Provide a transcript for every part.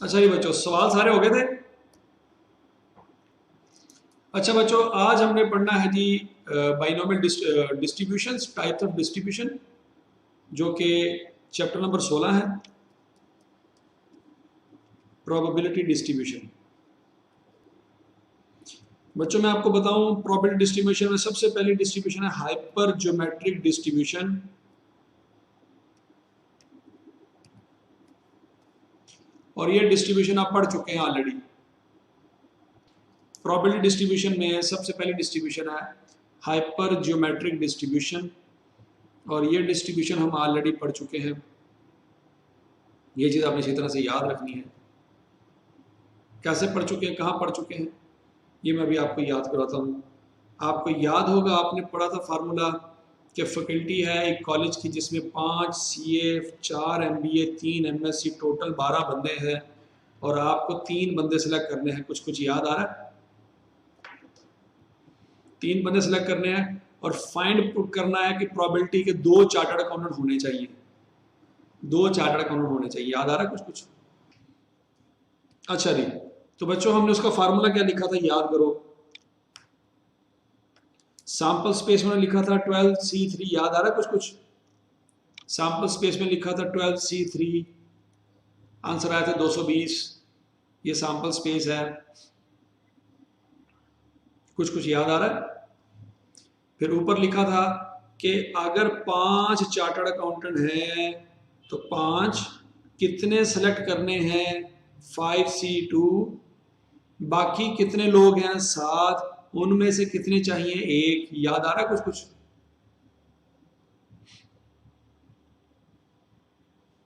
अच्छा जी बच्चों, सवाल सारे हो गए थे। अच्छा बच्चों, आज हमने पढ़ना है जी binomial distributions, types of distribution, जो कि चैप्टर नंबर 16 है, प्रोबेबिलिटी डिस्ट्रीब्यूशन। बच्चों मैं आपको बताऊं, प्रोबेबिलिटी डिस्ट्रीब्यूशन में सबसे पहली डिस्ट्रीब्यूशन है हाइपर ज्योमेट्रिक डिस्ट्रीब्यूशन। और ये डिस्ट्रीब्यूशन आप पढ़ चुके हैं ऑलरेडी। प्रोबेबिलिटी डिस्ट्रीब्यूशन में सबसे पहली डिस्ट्रीब्यूशन है हाइपर ज्योमेट्रिक डिस्ट्रीब्यूशन, और ये डिस्ट्रीब्यूशन हम ऑलरेडी पढ़ चुके हैं। ये चीज़ आपने अच्छी तरह से याद रखनी है। कैसे पढ़ चुके हैं, कहाँ पढ़ चुके हैं, ये मैं अभी आपको याद कराता हूँ। आपको याद होगा, आपने पढ़ा था फार्मूला कि फैकल्टी है एक कॉलेज की जिसमें 5 सीए, 4 एमबीए, 3 एमएससी, टोटल 12 बंदे हैं, और आपको 3 बंदे सेलेक्ट करने हैं। कुछ कुछ याद आ रहा है? 3 बंदे सेलेक्ट करने हैं और फाइंड करना है कि प्रोबेबिलिटी के 2 चार्टर्ड अकाउंटेंट होने चाहिए। 2 चार्टर्ड अकाउंटेंट होने चाहिए। याद आ रहा है कुछ कुछ? अच्छा जी, तो बच्चों हमने उसका फार्मूला क्या लिखा था, याद करो। सैंपल स्पेस में लिखा था 12C3। याद आ रहा है कुछ कुछ? सैंपल स्पेस में लिखा था 12C3, आंसर आया था 220। ये सैंपल स्पेस है। कुछ कुछ याद आ रहा है? फिर ऊपर लिखा था कि अगर 5 चार्टर्ड अकाउंटेंट हैं तो 5 कितने सेलेक्ट करने हैं, 5C2। बाकी कितने लोग हैं, 7, उनमें से कितने चाहिए, 1। याद आ रहा है कुछ कुछ?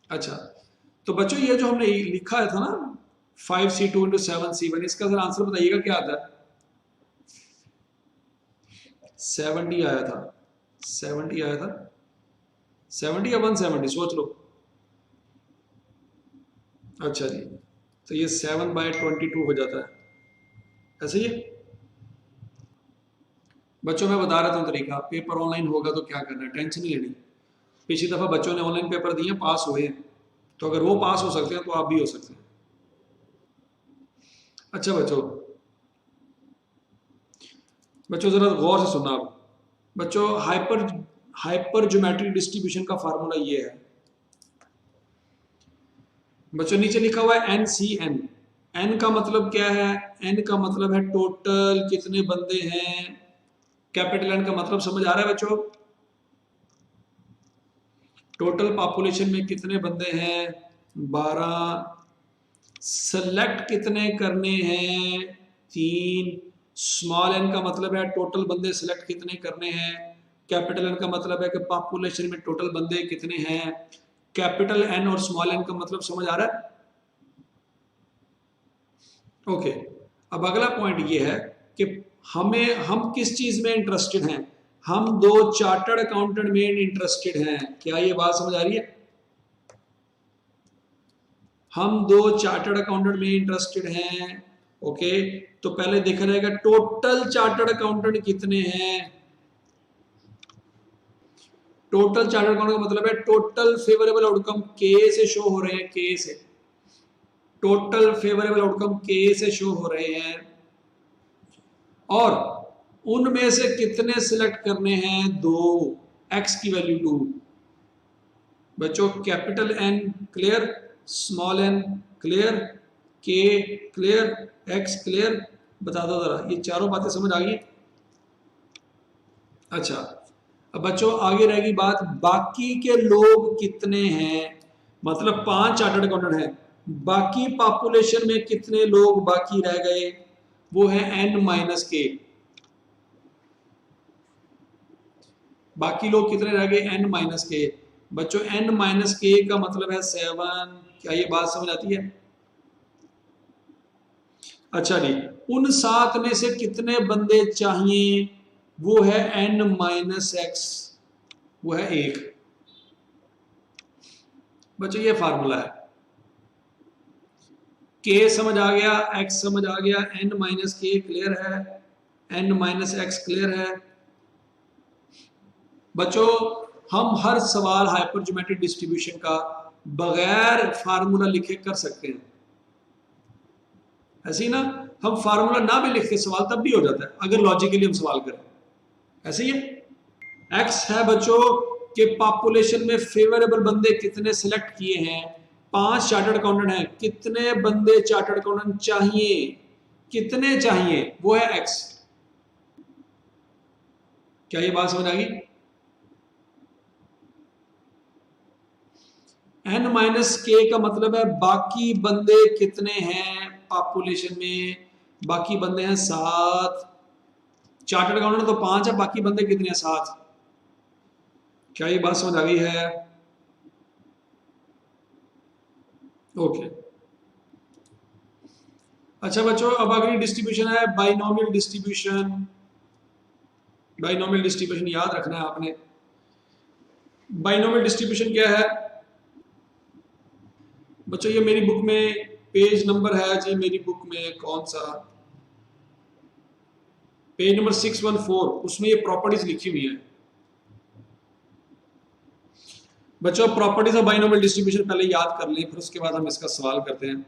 अच्छा, तो बच्चों ये जो हमने लिखा था ना 5C2 इंटू 7C1, इसका जरा आंसर बताइएगा क्या आता है। 70 आया था। 70 आया था। 70 या 170, सोच लो। अच्छा जी, तो ये 7/22 हो जाता है, ऐसे ही है। बच्चों मैं बता रहा था तरीका, पेपर ऑनलाइन होगा तो क्या करना है, टेंशन नहीं लेनी। पिछली दफ़ा बच्चों ने ऑनलाइन पेपर दिए, पास हुए हैं, तो अगर वो पास हो सकते हैं तो आप भी हो सकते हैं। अच्छा बच्चों, बच्चों ज़रा गौर से सुनना आप। बच्चों हाइपर ज्योमेट्रिक डिस्ट्रीब्यूशन का फार्मूला ये है। बच्चों नीचे लिखा हुआ है NCN। एन का मतलब क्या है? एन का मतलब है टोटल कितने बंदे हैं। कैपिटल एन का मतलब समझ आ रहा है बच्चों? टोटल पॉपुलेशन में कितने बंदे हैं, 12। सेलेक्ट कितने करने हैं, 3। स्मॉल एन का मतलब है टोटल बंदे सेलेक्ट कितने करने हैं। कैपिटल एन का मतलब है कि पॉपुलेशन में टोटल बंदे कितने हैं। कैपिटल एन और स्मॉल एन का मतलब समझ आ रहा है? ओके। अब अगला पॉइंट ये है कि हम किस चीज में इंटरेस्टेड हैं। हम 2 चार्टर्ड अकाउंटेंट में इंटरेस्टेड हैं। क्या ये बात समझ आ रही है? हम 2 चार्टर्ड अकाउंटेंट में इंटरेस्टेड हैं। ओके, तो पहले देखा जाएगा टोटल चार्टर्ड अकाउंटेंट कितने हैं। टोटल चार्टर्ड अकाउंटेंट का मतलब है टोटल फेवरेबल आउटकम के से शो हो रहे हैं, के से। टोटल फेवरेबल आउटकम के से शो हो रहे हैं, और उनमें से कितने सिलेक्ट करने हैं, 2। एक्स की वैल्यू 2। बच्चों capital N clear, small n clear, k clear, x clear, बता दो जरा, ये चारों बातें समझ आ गई? अच्छा, अब बच्चों आगे रहेगी बात, बाकी के लोग कितने हैं। मतलब 5 चार्टर्ड अकाउंटेंट हैं, बाकी पॉपुलेशन में कितने लोग बाकी रह गए, वो है N-K। बाकी लोग कितने रह गए, N-K। बच्चों N-K का मतलब है 7। क्या ये बात समझ आती है? अच्छा जी, उन 7 में से कितने बंदे चाहिए, वो है N-X, वो है 1। बच्चों ये फार्मूला है। K समझ आ गया, X समझ आ गया, N-K क्लियर है, N-X क्लियर है। बच्चों हम हर सवाल हाइपर ज्योमेट्रिक डिस्ट्रीब्यूशन का बगैर फार्मूला लिखे कर सकते हैं। ऐसे ही ना, हम फार्मूला ना भी लिख के सवाल तब भी हो जाता है अगर लॉजिकली हम सवाल करें। ऐसे ही है। एक्स है बच्चों के पॉपुलेशन में फेवरेबल बंदे कितने सिलेक्ट किए हैं, 5 चार्टर्ड अकाउंटेंट हैं, कितने बंदे चार्टर्ड अकाउंटेंट चाहिए, कितने चाहिए, वो है एक्स। क्या ये बात समझ आ गई? n माइनस के का मतलब है बाकी बंदे कितने हैं पॉपुलेशन में, बाकी बंदे हैं 7, चार्टर्ड अकाउंटेंट तो 5 है, बाकी बंदे कितने हैं 7। क्या ये बात समझ आ गई है? ओके। अच्छा बच्चों, अब अगली डिस्ट्रीब्यूशन है बाइनोमियल डिस्ट्रीब्यूशन। बाइनोमियल डिस्ट्रीब्यूशन याद रखना है आपने। बाइनोमियल डिस्ट्रीब्यूशन क्या है बच्चों? ये मेरी बुक में पेज नंबर है जी, मेरी बुक में कौन सा, पेज नंबर 614, उसमें ये प्रॉपर्टीज लिखी हुई है बच्चों। प्रॉपर्टीज ऑफ बाइनोमियल डिस्ट्रीब्यूशन पहले याद कर लें, फिर उसके बाद हम इसका सवाल करते हैं।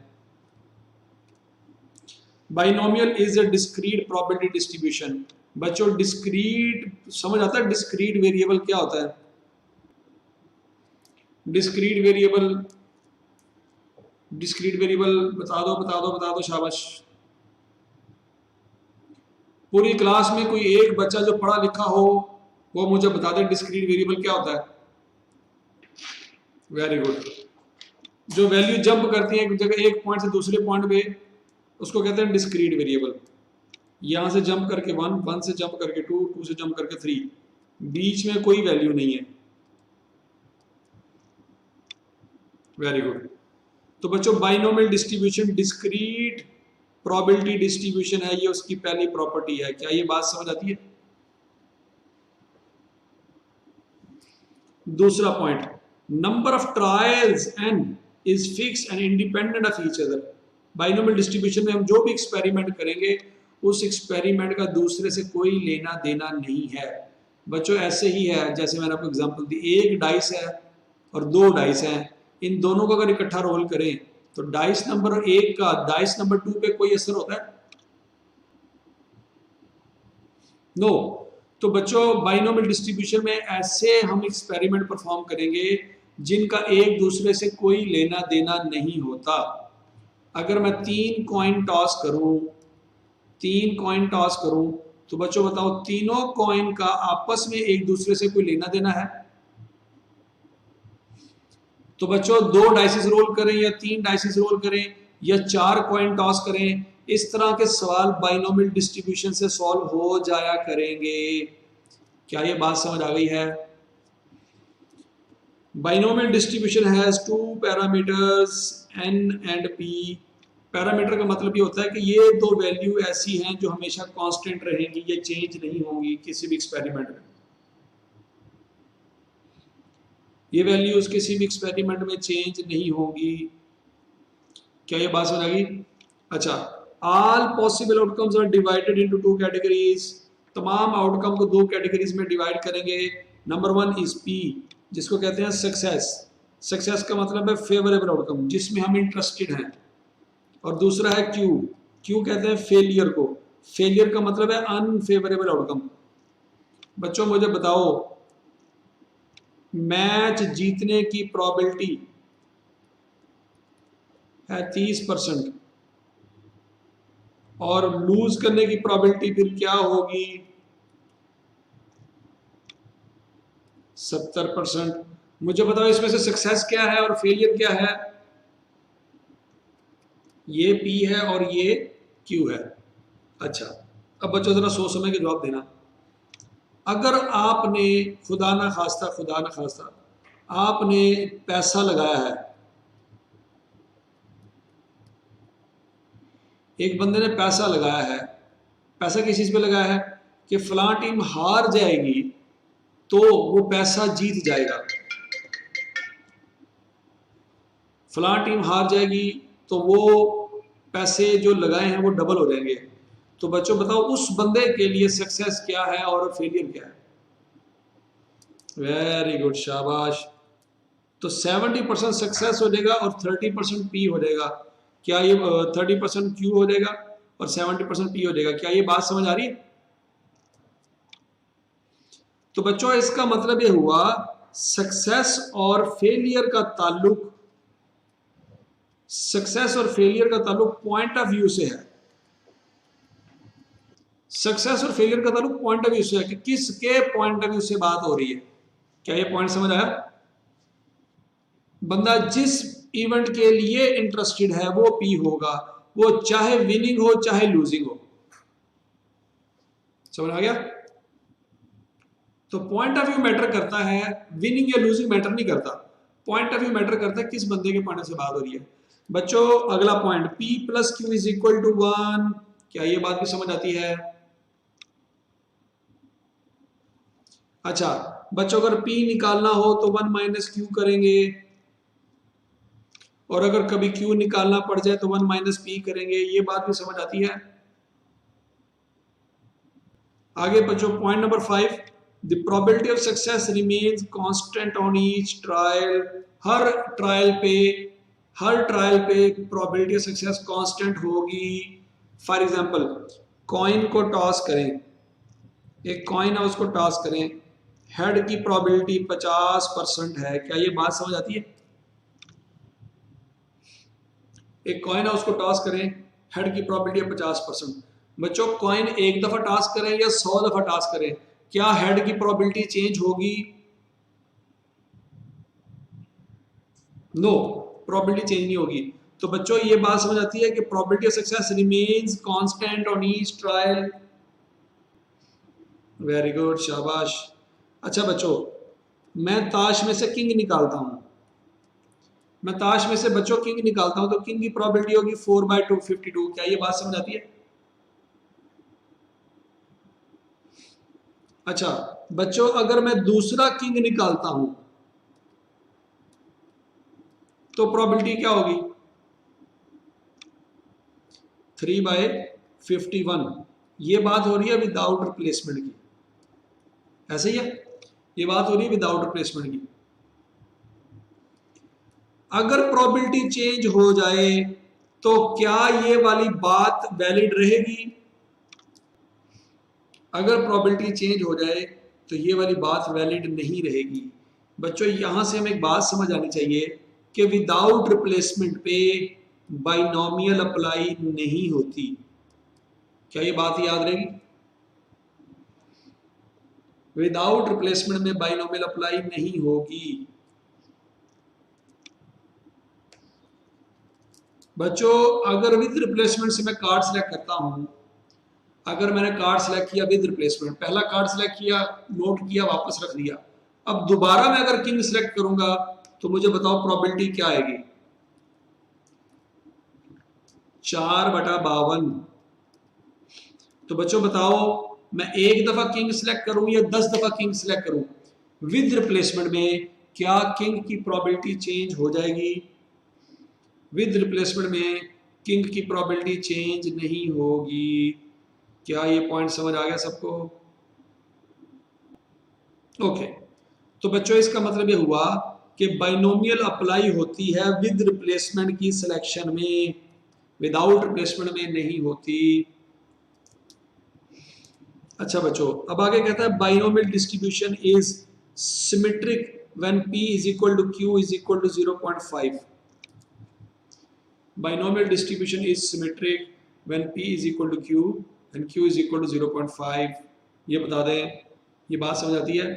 Binomial is a discrete probability distribution. बच्चों डिस्क्रीट समझ आता है? डिस्क्रीट वेरिएबल क्या होता है? डिस्क्रीट वेरिएबल, डिस्क्रीट वेरिएबल बता दो बता दो बता दो, शाबाश। पूरी क्लास में कोई एक बच्चा जो पढ़ा लिखा हो वो मुझे बता दे डिस्क्रीट वेरिएबल क्या होता है। Very good. जो वैल्यू जंप करती है एक जगह, एक पॉइंट से दूसरे पॉइंट पे, उसको कहते हैं डिस्क्रीट वेरिएबल। यहां से जंप करके 1, 1 से जंप करके 2, 2 से जंप करके 3, बीच में कोई वैल्यू नहीं है। Very good. तो बच्चों binomial distribution discrete probability distribution है, ये उसकी पहली प्रॉपर्टी है। क्या ये बात समझ आती है? दूसरा point, number of trials n is fix and independent of each other. Binomial distribution में हम जो भी एक्सपेरिमेंट करेंगे उस एक्सपेरिमेंट का दूसरे से कोई लेना देना नहीं है। बच्चों ऐसे ही है जैसे मैंने आपको एग्जांपल दी, एक डाइस है और 2 डाइस हैं, इन दोनों को अगर इकट्ठा रोल करें तो डाइस नंबर 1 का डाइस नंबर 2 पे कोई असर होता है? नो। तो बच्चों बाइनोमियल डिस्ट्रीब्यूशन में ऐसे हम एक्सपेरिमेंट परफॉर्म करेंगे जिनका एक दूसरे से कोई लेना देना नहीं होता। अगर मैं 3 कॉइन टॉस करूं, 3 कॉइन टॉस करूं, तो बच्चों बताओ तीनों कॉइन का आपस में एक दूसरे से कोई लेना देना है? तो बच्चों 2 डाइसेस रोल करें या 3 डाइसेस रोल करें या 4 कॉइन टॉस करें, इस तरह के सवाल बाइनोमियल डिस्ट्रीब्यूशन से सॉल्व हो जाया करेंगे। क्या ये बात समझ आ गई है? Binomial distribution has 2 parameters n and p। Parameter का मतलब ये होता है कि ये 2 वैल्यू ऐसी हैं जो हमेशा कांस्टेंट रहेंगी, ये चेंज नहीं होंगी किसी भी एक्सपेरिमेंट में। ये वैल्यूज किसी भी एक्सपेरिमेंट में चेंज नहीं होगी। क्या ये बात समझ आ गई? अच्छा, all possible outcomes are divided into 2 categories. तमाम आउटकम को 2 कैटेगरीज में डिवाइड करेंगे। नंबर 1 इज P, जिसको कहते हैं सक्सेस। सक्सेस का मतलब है फेवरेबल आउटकम, जिसमें हम इंटरेस्टेड हैं। और दूसरा है Q, Q कहते हैं फेलियर को। फेलियर का मतलब है अनफेवरेबल आउटकम। बच्चों मुझे बताओ, मैच जीतने की प्रोबेबिलिटी है 30% और लूज करने की प्रोबेबिलिटी फिर क्या होगी? 70%। मुझे बताओ इसमें से सक्सेस क्या है और फेलियर क्या है? ये P है और ये Q है। अच्छा, अब बच्चों जरा सोच समझ के जवाब देना। अगर आपने खुदा ना खास्ता आपने पैसा लगाया है, एक बंदे ने पैसा लगाया है, पैसा किस चीज पे लगाया है कि फलां टीम हार जाएगी तो वो पैसा जीत जाएगा, फलां टीम हार जाएगी तो वो पैसे जो लगाए हैं वो डबल हो जाएंगे। तो बच्चों बताओ उस बंदे के लिए सक्सेस क्या है और फेलियर क्या है? वेरी गुड, शाबाश। तो 70% सक्सेस हो जाएगा और 30% P हो जाएगा। क्या ये 30% Q हो जाएगा और 70% P हो जाएगा? क्या ये बात समझ आ रही है? तो बच्चों इसका मतलब ये हुआ सक्सेस और फेलियर का ताल्लुक, सक्सेस और फेलियर का ताल्लुक पॉइंट ऑफ व्यू से है। सक्सेस और फेलियर का ताल्लुक पॉइंट ऑफ व्यू से है कि किसके पॉइंट ऑफ व्यू से बात हो रही है। क्या ये पॉइंट समझ आया? बंदा जिस इवेंट के लिए इंटरेस्टेड है वो पी होगा, वो चाहे विनिंग हो चाहे लूजिंग हो। समझ आ गया? तो पॉइंट ऑफ व्यू मैटर करता है, विनिंग या लूजिंग मैटर नहीं करता। पॉइंट ऑफ व्यू मैटर करता है किस बंदे के पॉइंट से बात हो रही है। बच्चों अगला पॉइंट P + Q = 1, क्या ये बात भी समझ आती है? अच्छा बच्चों अगर P निकालना हो तो 1 - Q करेंगे, और अगर कभी Q निकालना पड़ जाए तो 1 - P करेंगे। ये बात भी समझ आती है? आगे बच्चों point number 5, the probability of success remains constant on each trial. Her trial पे प्रोबेबिलिटी ऑफ सक्सेस कांस्टेंट होगी। फॉर एग्जांपल कॉइन को टॉस करें, एक कॉइन है उसको टॉस करें, हेड की प्रोबेबिलिटी 50% है। क्या ये बात समझ आती है? एक कॉइन है उसको टॉस करें, हेड की प्रोबेबिलिटी है 50%। बच्चों कॉइन एक दफा टॉस करें या 100 दफा टॉस करें, क्या हेड की प्रोबेबिलिटी चेंज होगी? नो, प्रोबेबिलिटी चेंज नहीं होगी। तो बच्चों ये बात समझ आती है कि probability of success remains constant on each trial. Very good, शाबाश। अच्छा बच्चों मैं ताश में से किंग निकालता हूं, मैं ताश में से बच्चों किंग निकालता हूं तो किंग की प्रोबेबिलिटी होगी 4/252। क्या ये बात समझ आती है? अच्छा बच्चों अगर मैं दूसरा किंग निकालता हूं तो प्रोबेबिलिटी क्या होगी? 3/51। ये बात हो रही है विदाउट रिप्लेसमेंट की, ऐसे ही है, ये बात हो रही है विदाउट रिप्लेसमेंट की। अगर प्रोबेबिलिटी चेंज हो जाए तो क्या ये वाली बात वैलिड रहेगी? अगर प्रोबेबिलिटी चेंज हो जाए तो ये वाली बात वैलिड नहीं रहेगी। बच्चों यहां से हमें एक बात समझ आनी चाहिए कि विदाउट रिप्लेसमेंट पे बाइनोमियल अप्लाई नहीं होती। क्या ये बात याद रहेगी? विदाउट रिप्लेसमेंट में बाइनोमियल अप्लाई नहीं होगी। बच्चों अगर विद रिप्लेसमेंट से मैं कार्ड सेलेक्ट करता हूं, अगर मैंने कार्ड सेलेक्ट किया विद रिप्लेसमेंट, पहला कार्ड सेलेक्ट किया, नोट किया, वापस रख दिया, अब दोबारा मैं अगर किंग सेलेक्ट करूंगा तो मुझे बताओ प्रोबेबिलिटी क्या आएगी? 4/52। तो बच्चों बताओ मैं एक दफा किंग सेलेक्ट करूं या 10 दफा किंग सेलेक्ट करूं, विद रिप्लेसमेंट में क्या किंग की प्रोबेबिलिटी चेंज हो जाएगी? विद रिप्लेसमेंट में किंग की प्रोबेबिलिटी चेंज नहीं होगी। क्या ये पॉइंट समझ आ गया सबको? ओके तो बच्चों इसका मतलब ये हुआ कि बाइनोमियल अप्लाई होती है विद रिप्लेसमेंट की सिलेक्शन में, विदाउट रिप्लेसमेंट में नहीं होती। अच्छा बच्चों अब आगे कहता है binomial distribution is symmetric when P = Q = 0.5। Binomial distribution is symmetric when P = Q and Q = 0.5। ये बता दें, ये बात समझ आती है?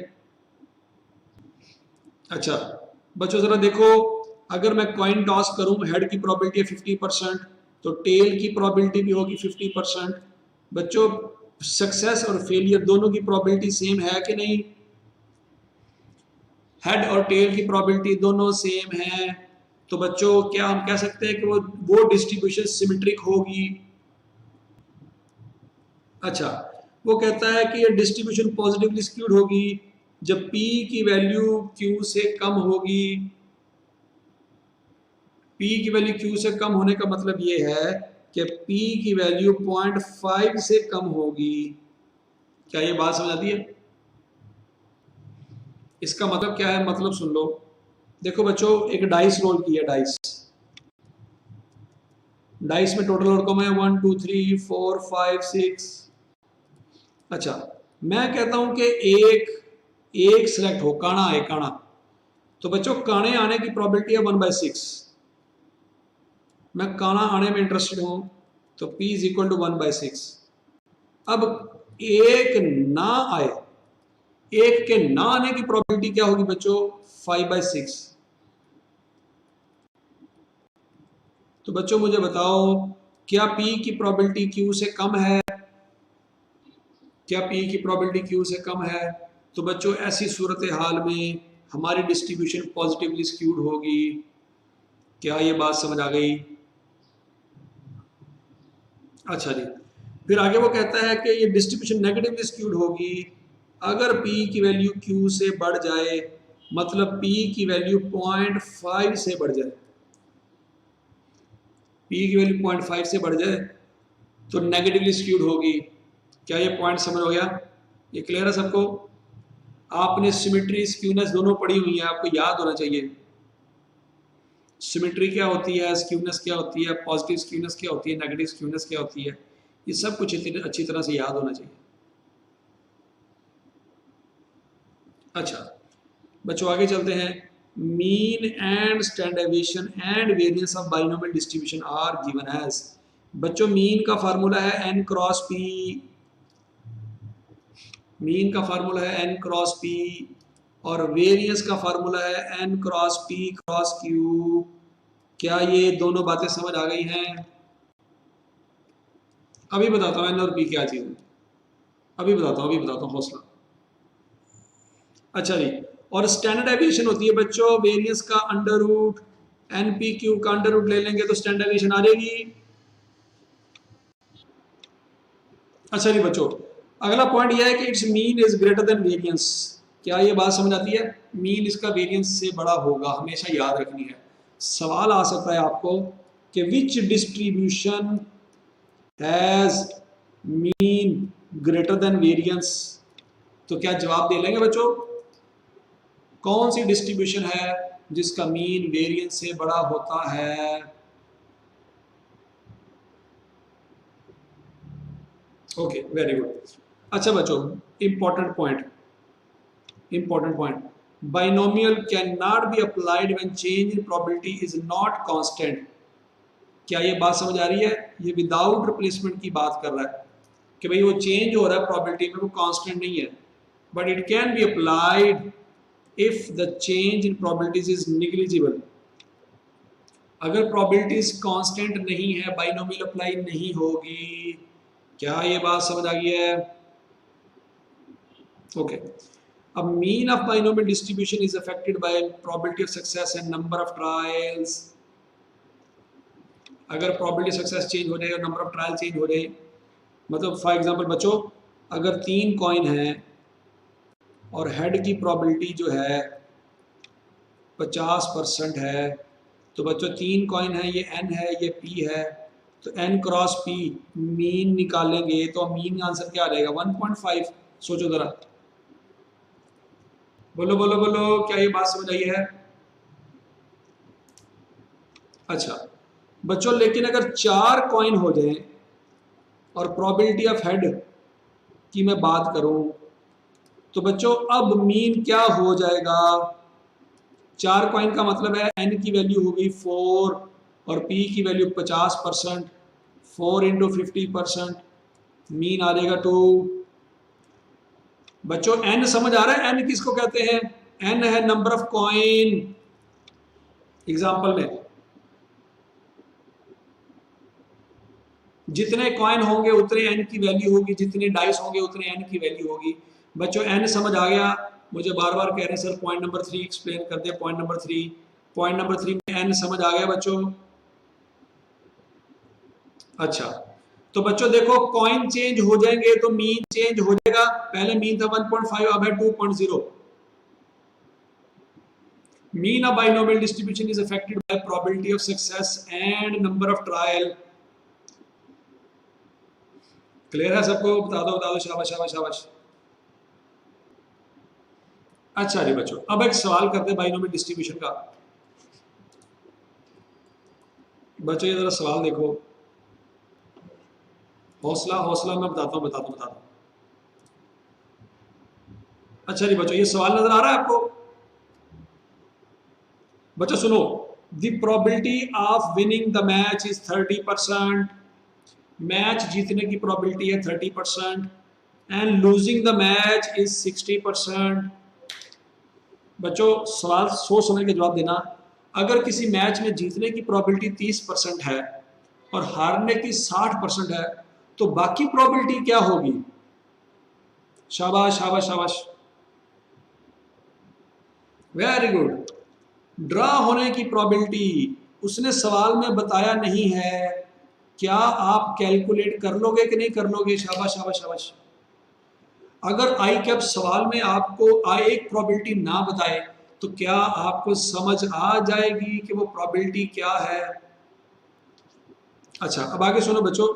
अच्छा बच्चों जरा देखो, अगर मैं कॉइन टॉस करूं, हेड की प्रोबेबिलिटी है 50%, तो टेल की प्रोबेबिलिटी भी होगी 50%। बच्चों सक्सेस और फेलियर दोनों की प्रोबेबिलिटी सेम है कि नहीं? हेड और टेल की प्रोबेबिलिटी दोनों सेम है, तो बच्चों क्या हम कह सकते हैं कि वो डिस्ट्रीब्यूशन सिमेट्रिक होगी? अच्छा वो कहता है कि ये डिस्ट्रीब्यूशन पॉजिटिवली स्क्यूड होगी जब P की वैल्यू Q से कम होगी। P की वैल्यू Q से कम होने का मतलब ये है कि P की वैल्यू 0.5 से कम होगी। क्या ये बात समझ आती है? इसका मतलब क्या है, मतलब सुन लो। देखो बच्चों एक डाइस रोल की है, डाइस डाइस में टोटल आउटकम है 1 2 3 4 5 6। अच्छा, मैं कहता हूं कि एक सिलेक्ट हो, काना है काना, तो बच्चों काने आने की प्रोबेबिलिटी है 1/6। मैं काना आने में इंटरेस्टेड हूं, तो P इज इक्वल टू 1/6। अब एक ना आए, एक के ना आने की प्रोबेबिलिटी क्या होगी बच्चों? 5/6। तो बच्चों मुझे बताओ, क्या P की प्रोबेबिलिटी Q से कम है? क्या P की प्रोबेबिलिटी Q से कम है? तो बच्चों ऐसी सूरत हाल में हमारी डिस्ट्रीब्यूशन पॉजिटिवली स्क्यूड होगी। क्या ये बात समझ आ गई? अच्छा जी, फिर आगे वो कहता है कि ये डिस्ट्रीब्यूशन नेगेटिवली स्क्यूड होगी अगर P की वैल्यू Q से बढ़ जाए, मतलब P की वैल्यू 0.5 से बढ़ जाए। P की वैल्यू 0.5 से बढ़ जाए तो नेगेटिवली स्क्यूड होगी। क्या ये पॉइंट समझ हो गया? ये क्लियर है सबको? आपने सिमेट्री स्क्यूनेस दोनों पढ़ी हुई है, आपको याद होना चाहिए। सिमेट्री क्या होती है, स्क्यूनेस क्या होती है, पॉजिटिव स्क्यूनेस क्या होती है, नेगेटिव स्क्यूनेस क्या होती है, ये सब कुछ अच्छी तरह से याद होना चाहिए। अच्छा बच्चों आगे चलते हैं। Mean and standard deviation and variance of binomial distribution are given as. बच्चों मीन का फार्मूला है n क्रॉस p। मीन का फार्मूला है n क्रॉस p और वेरिएंस का फार्मूला है n cross p cross q। क्या ये दोनों बातें समझ आ गई हैं? अभी बताता हूँ n और p क्या चीज है, अभी बताता हूँ हौसला। अच्छा जी, और स्टैंडर्ड डेविएशन होती है बच्चों वेरिएंस का अंडर रूट, NPQ का अंडर रूट ले लेंगे तो स्टैंडर्ड डेविएशन आ जाएगी। अच्छा जी बच्चों, अगला पॉइंट यह है कि it's mean is greater than variance. क्या ये बात समझ आती है? मीन इसका वेरिएंस से बड़ा होगा, हमेशा याद रखनी है। सवाल आ सकता है आपको कि which distribution has mean greater than variance, तो क्या जवाब दे लेंगे बच्चों? कौन सी डिस्ट्रीब्यूशन है जिसका मीन वेरिएंस से बड़ा होता है? Okay very good. अच्छा बच्चों, important point, binomial can not be applied when change in probability is not constant. क्या ये बात समझ आ रही है? ये विदाउट रिप्लेसमेंट की बात कर रहा है कि भाई वो चेंज हो रहा है प्रोबेबिलिटी में, वो कांस्टेंट नहीं है, but it can be applied if the change in probabilities is negligible. अगर प्रोबेबिलिटीज कांस्टेंट नहीं है, बाइनोमियल अप्लाई नहीं होगी। क्या ये बात समझ आ गई है? ओके, अब mean of binomial distribution is affected by probability of success and number of trials. अगर प्रोबेबिलिटी सक्सेस चेंज हो जाए और नंबर ऑफ ट्रायल चेंज हो जाए, मतलब फॉर एग्जांपल बच्चों, अगर 3 कॉइन हैं और हेड की प्रोबेबिलिटी जो है 50% है, तो बच्चों 3 कॉइन है, ये n है ये p है, तो n क्रॉस p मीन निकालेंगे तो मीन आंसर क्या आ जाएगा? 1.5। सोचो जरा, बोलो बोलो बोलो, क्या ये बात समझ आई है? अच्छा बच्चों, लेकिन अगर 4 कॉइन हो जाए और प्रोबेबिलिटी ऑफ हेड की मैं बात करूं, तो बच्चों अब मीन क्या हो जाएगा? 4 कॉइन का मतलब है n की वैल्यू होगी 4 और p की वैल्यू 50%, 4 इंटू 50%, मीन आ जाएगा 2। बच्चों n समझ आ रहा है? n किसको कहते हैं? n है नंबर ऑफ कॉइन। एग्जाम्पल में जितने कॉइन होंगे उतने n की वैल्यू होगी, जितने डाइस होंगे उतने n की वैल्यू होगी। बच्चों n समझ आ गया? मुझे बार बार कह रहे हैं सर पॉइंट नंबर 3 एक्सप्लेन कर दे। पॉइंट नंबर 3 में n समझ आ गया बच्चों? अच्छा तो बच्चों देखो, कॉइन चेंज हो जाएंगे तो मीन चेंज हो जाएगा। पहले मीन था 1.5, अब है 2.0। Mean of binomial distribution is affected by probability of success and number of trial. Clear है सबको? बता दो, शाबाश शाबाश शाबाश। अच्छा जी बच्चों, अब एक सवाल करते हैं बाइनोमियल डिस्ट्रीब्यूशन का। बच्चों ये जरा सवाल देखो, हौसला हौसला, मैं बताता हूँ। अच्छा जी बच्चों, ये सवाल नजर आ रहा है आपको? बच्चों सुनो, the probability of winning the match is 30%। Match जीतने की प्रोबेबिलिटी है 30%, and losing the match is 60%। बच्चों सवाल सोच समझ के जवाब देना। अगर किसी मैच में जीतने की प्रोबेबिलिटी 30% है और हारने की 60% है, तो बाकी प्रोबेबिलिटी क्या होगी? शाबाश शाबाश शाबाश, वेरी गुड। ड्रा होने की प्रोबेबिलिटी उसने सवाल में बताया नहीं है, क्या आप कैलकुलेट कर लोगे कि नहीं कर लोगे? शाबाश शाबाश शाबाश। अगर आई कैप सवाल में आपको एक प्रोबेबिलिटी ना बताए, तो क्या आपको समझ आ जाएगी कि वो प्रोबेबिलिटी क्या है? अच्छा अब आगे सुनो बच्चों।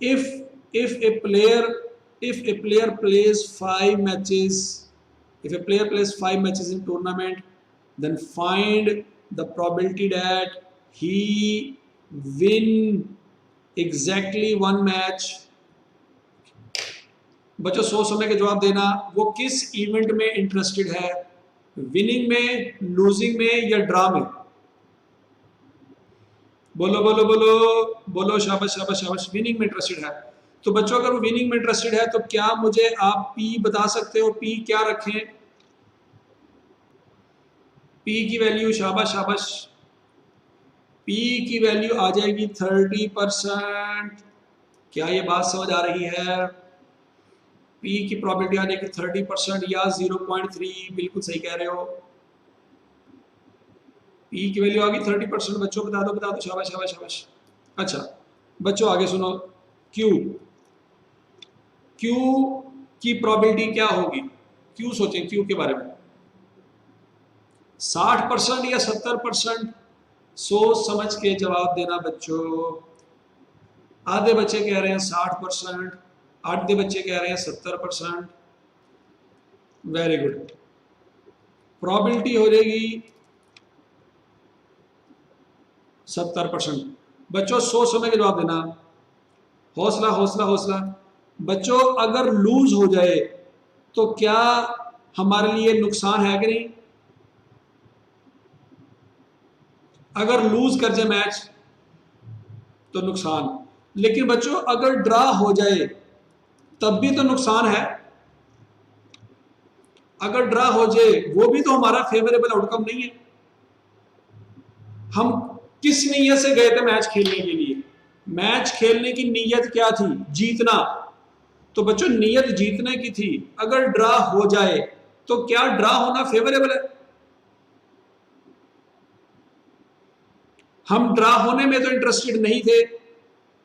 If a player plays 5 matches, if a player plays 5 matches in tournament, then find the probability that he win exactly 1 match। बच्चों सोच समय के जवाब देना। वो किस इवेंट में इंटरेस्टेड है? विनिंग में, लूजिंग में या ड्रा में? बोलो बोलो बोलो बोलो, शाबाश शाबाश शाबाश। विनिंग में इंटरेस्टेड है। तो बच्चों अगर वो विनिंग में इंटरेस्टेड है, तो क्या मुझे आप पी बता सकते हो? पी क्या रखें? पी की वैल्यू, शाबाश शाबाश, पी की वैल्यू आ जाएगी 30%। क्या ये बात समझ आ रही है? पी की प्रोबेबिलिटी आने की 30% या 0.3, बिल्कुल सही कह रहे हो। पी की वैल्यू आ गई 30%। बच्चों बता दो, शाबाश शाबाश शाबाश। अच्छा बच्चों आगे सुनो, क्यू क्यू की प्रोबेबिलिटी क्या होगी? क्यू सोचें, क्यू के बारे में। 60% या 70%? सोच समझ के जवाब देना बच्चों। आधे बच्चे कह रहे हैं 60%, आधे बच्चे कह रहे हैं 70%। Very good. प्रोबेबिलिटी हो जाएगी 70%। बच्चों सोच समझ के जवाब देना। हौसला हौसला हौसला। बच्चों अगर लूज हो जाए तो क्या हमारे लिए नुकसान है कि नहीं? अगर लूज कर जाए मैच तो नुकसान, लेकिन बच्चों अगर ड्रा हो जाए तब भी तो नुकसान है। अगर ड्रा हो जाए वो भी तो हमारा फेवरेबल आउटकम नहीं है। हम किस नीयत से गए थे मैच खेलने के लिए? मैच खेलने की नीयत क्या थी? जीतना। तो बच्चों नीयत जीतने की थी। अगर ड्रा हो जाए तो क्या ड्रा होना फेवरेबल है? हम ड्रा होने में तो इंटरेस्टेड नहीं थे,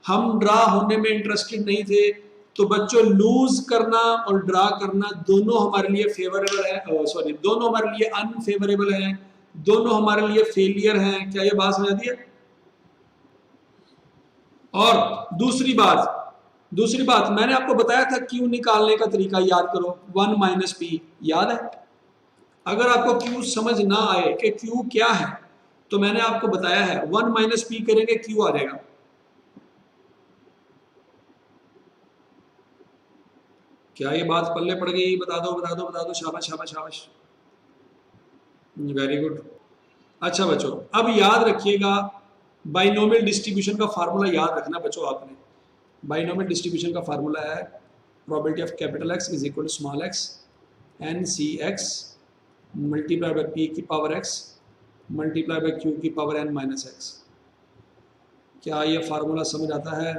हम ड्रा होने में इंटरेस्टेड नहीं थे। तो बच्चों लूज करना और ड्रा करना दोनों हमारे लिए फेवरेबल है, सॉरी दोनों हमारे लिए अनफेवरेबल है, दोनों हमारे लिए फेलियर हैं। क्या ये बात समझ आती है? और दूसरी बात मैंने आपको बताया था क्यू निकालने का तरीका याद करो, 1 - p, याद है? अगर आपको क्यू समझ ना आए कि क्यू क्या है, तो मैंने आपको बताया है 1 - p करेंगे क्यू आ जाएगा। क्या ये बात पल्ले पड़ गई? बता दो, शाबाश शाबाश शाबाश, वेरी गुड। अच्छा बच्चों अब याद रखिएगा, बाइनोमियल डिस्ट्रीब्यूशन का फार्मूला याद रखना बच्चों आपने। बाइनोमियल डिस्ट्रीब्यूशन का फार्मूला है probability of capital X is equal to small X N C X multiply by P की power X multiply by Q की पावर एन माइनस एक्स। क्या ये फार्मूला समझ आता है?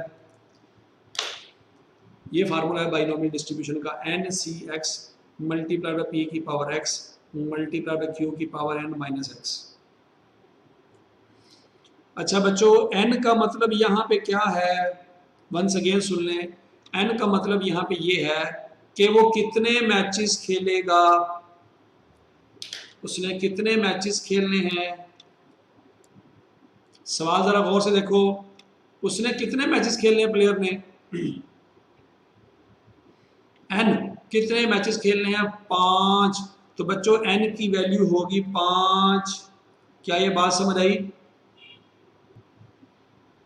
ये फार्मूला है बाइनोमियल डिस्ट्रीब्यूशन का, N C X multiply by P की power X multiply by Q की पावर एन माइनस एक्स। अच्छा बच्चों n का मतलब यहाँ पे क्या है? वंस अगेन सुन लें, n का मतलब यहाँ पे ये है कि वो कितने मैचेस खेलेगा, उसने कितने मैचेस खेलने हैं। सवाल जरा गौर से देखो, उसने कितने मैचेस खेलने हैं प्लेयर ने? n कितने मैचेस खेलने हैं? 5। तो बच्चों n की वैल्यू होगी 5। क्या ये बात समझ आई?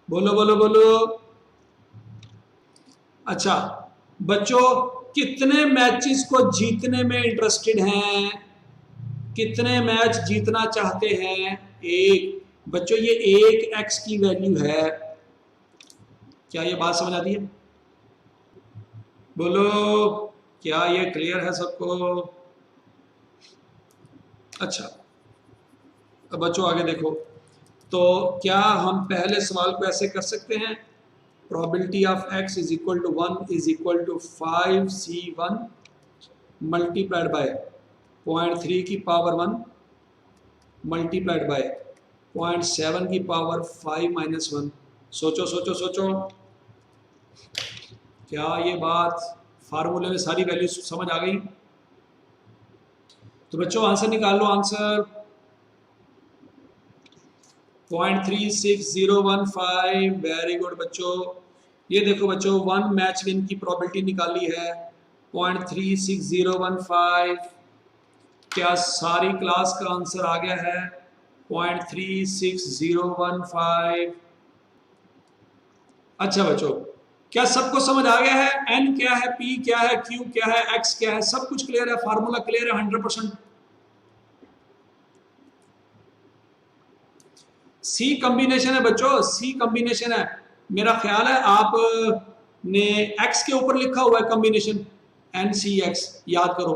बोलो बोलो बोलो। अच्छा बच्चों, कितने मैचेस को जीतने में इंटरेस्टेड हैं, कितने मैच जीतना चाहते हैं? एक। बच्चों ये एक एक्स की वैल्यू है, क्या ये बात समझ आती है? बोलो, क्या ये क्लियर है सबको? अच्छा, अब बच्चों आगे देखो, तो क्या हम पहले सवाल को ऐसे कर सकते हैं, probability of x is equal to 1 is equal to 5c1 multiplied by 0.3 की पावर 1 मल्टीप्लाइड बाय 0.7 की पावर 5-1। सोचो सोचो सोचो, क्या ये बात फार्मूले में सारी वैल्यूज समझ आ गई? तो बच्चों आंसर निकाल लो, आंसर 0.36015। वेरी गुड बच्चों, ये देखो बच्चों, 1 मैच विन की प्रोबेबिलिटी निकाली है 0.36015। क्या सारी क्लास का आंसर आ गया है? 0.36015। अच्छा बच्चों, क्या सबको समझ आ गया है? n क्या है, p क्या है, q क्या है, x क्या है, सब कुछ क्लियर है, फार्मूला क्लियर है 100%? सी कॉम्बिनेशन है बच्चों, सी कॉम्बिनेशन है। मेरा ख्याल है आप ने x के ऊपर लिखा हुआ है कॉम्बिनेशन NCX, याद करो,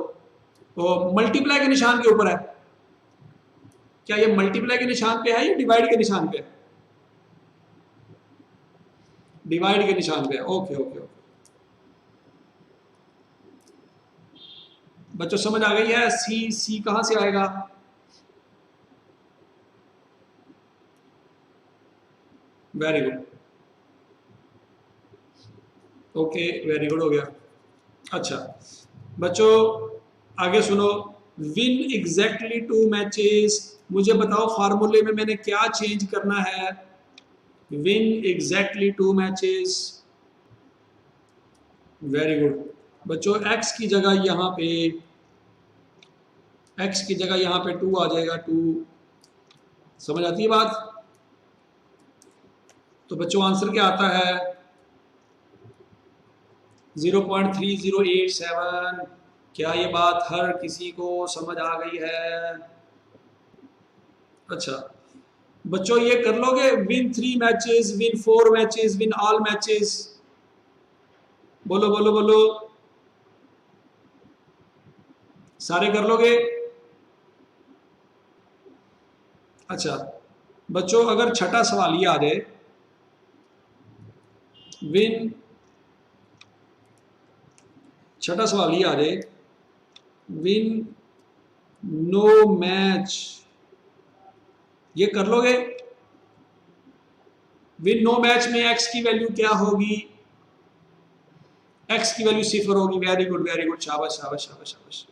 तो मल्टीप्लाई के निशान के ऊपर है। क्या ये मल्टीप्लाई के निशान पे है या डिवाइड के निशान पे है? डिवाइड के निशान पे है। ओके ओके ओके बच्चों, समझ आ गई है? सी कहां से आएगा? Very good, okay very good, हो गया। अच्छा बच्चों आगे सुनो, विन एग्जैक्टली 2 मैचेस। मुझे बताओ फार्मूले में मैंने क्या चेंज करना है? Win exactly 2 matches. Very good बच्चों, x की जगह यहाँ पे, x की जगह यहाँ पे 2 आ जाएगा, 2। समझ आती है बात? तो बच्चों आंसर क्या आता है? 0.3087। क्या ये बात हर किसी को समझ आ गई है? अच्छा बच्चों, ये कर लोगे, win 3 matches, win 4 matches, win all matches. बोलो बोलो बोलो, सारे कर लोगे? अच्छा बच्चों, अगर छठा सवाल ये आ जाए, विन, छठा सवाल ये आ जाए, विन नो मैच, ये कर लोगे? विन नो मैच में x की वैल्यू क्या होगी? x की वैल्यू 0 होगी। वेरी गुड वेरी गुड, शाबाश शाबाश शाबाश शाबाश।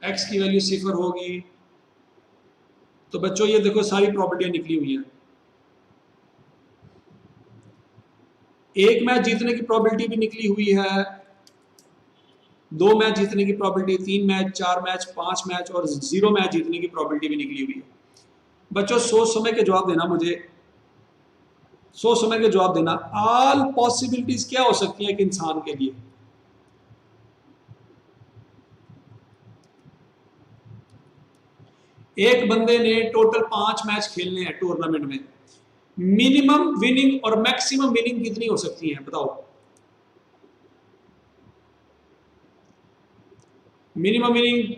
x की वैल्यू 0 होगी। तो बच्चों ये देखो, सारी प्रॉपर्टियां निकली हुई हैं। एक मैच जीतने की प्रॉबिलिटी भी निकली हुई है, 2 मैच जीतने की प्रॉबिलिटी, 3 मैच, 4 मैच, 5 मैच और 0 मैच जीतने की प्रॉबिलिटी भी निकली हुई है। बच्चों सोच समझ के जवाब देना, मुझे सोच समझ के जवाब देना। ऑल पॉसिबिलिटीज क्या हो सकती है एक इंसान के लिए? एक बंदे ने टोटल 5 मैच खेलने हैं टूर्नामेंट में, मिनिमम विनिंग और मैक्सिमम विनिंग कितनी हो सकती है बताओ? मिनिमम विनिंग,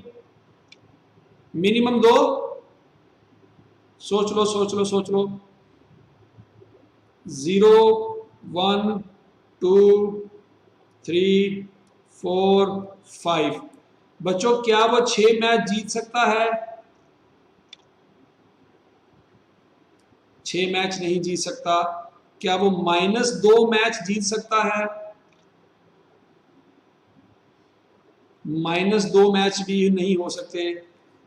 मिनिमम 2, सोच लो सोच लो सोच लो। 0 1 2 3 4 5। बच्चों क्या वो 6 मैच जीत सकता है? 6 मैच नहीं जीत सकता। क्या वो -2 मैच जीत सकता है? -2 मैच भी नहीं हो सकते।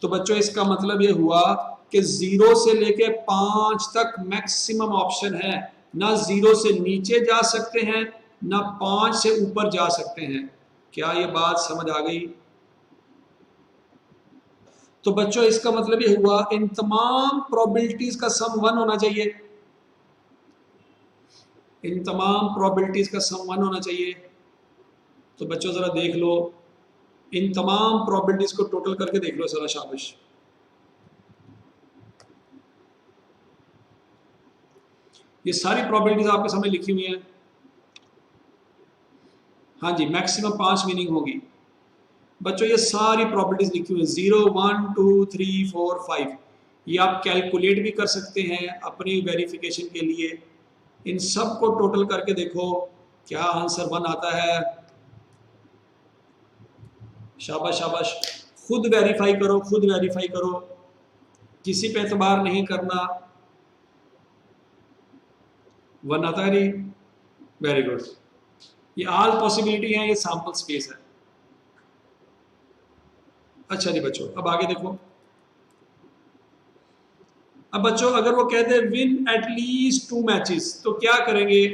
तो बच्चों इसका मतलब ये हुआ कि 0 से लेके 5 तक मैक्सिमम ऑप्शन है, ना 0 से नीचे जा सकते हैं, ना 5 से ऊपर जा सकते हैं। क्या ये बात समझ आ गई? तो बच्चों इसका मतलब ये हुआ, इन तमाम प्रोबेबिलिटीज का सम 1 होना चाहिए। इन तमाम प्रोबेबिलिटीज़ का सम 1 होना चाहिए। तो बच्चों ज़रा देख लो, इन तमाम प्रोबेबिलिटीज़ को टोटल करके देख लो ज़रा, शाबाश। ये सारी प्रोबेबिलिटीज़ आपके सामने लिखी हुई हैं। हाँ जी, मैक्सिमम 5 मीनिंग होगी बच्चों। ये सारी प्रॉपर्टीज लिखी हुई है, 0 1 2 3 4 5। ये आप कैलकुलेट भी कर सकते हैं अपनी वेरिफिकेशन के लिए। इन सब को टोटल करके देखो क्या आंसर 1 आता है। शाबाश शाबाश, खुद वेरीफाई करो, खुद वेरीफाई करो, किसी पे एतबार नहीं करना। 1 आता है नहीं, वेरी गुड। ये ऑल पॉसिबिलिटी है, ये सैंपल स्पेस है। अच्छा जी बच्चों, अब आगे देखो। अब बच्चों अगर वो कहते हैं विन एट लीस्ट 2 मैचेस, तो क्या करेंगे?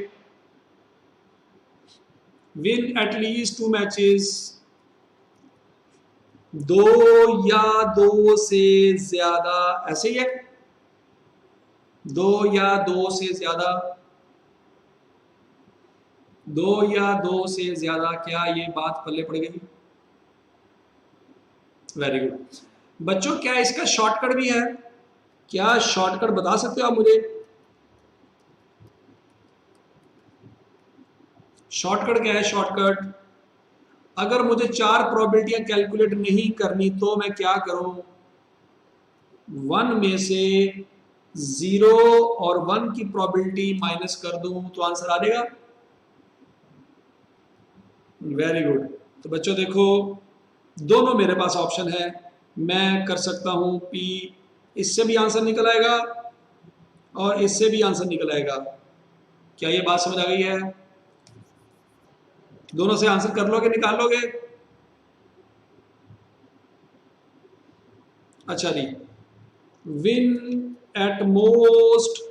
विन एट लीस्ट 2 मैचेस, 2 या 2 से ज्यादा, ऐसे ही है, 2 या 2 से ज्यादा, 2 या 2 से ज्यादा। क्या ये बात पल्ले पड़ गई? वेरी गुड बच्चों। क्या इसका शॉर्टकट भी है? क्या शॉर्टकट बता सकते हो आप मुझे? शॉर्टकट क्या है? शॉर्टकट, अगर मुझे 4 प्रोबेबिलिटियां कैलकुलेट नहीं करनी तो मैं क्या करूं? 1 में से 0 और 1 की प्रोबेबिलिटी माइनस कर दूं तो आंसर आ जाएगा। Very good. तो बच्चों देखो, दोनों मेरे पास ऑप्शन है, मैं कर सकता हूं P, इससे भी आंसर निकल आएगा और इससे भी आंसर निकल आएगा। क्या ये बात समझ आ गई है? दोनों से आंसर कर लोगे, निकाल लोगे? अच्छा जी, विन एट मोस्ट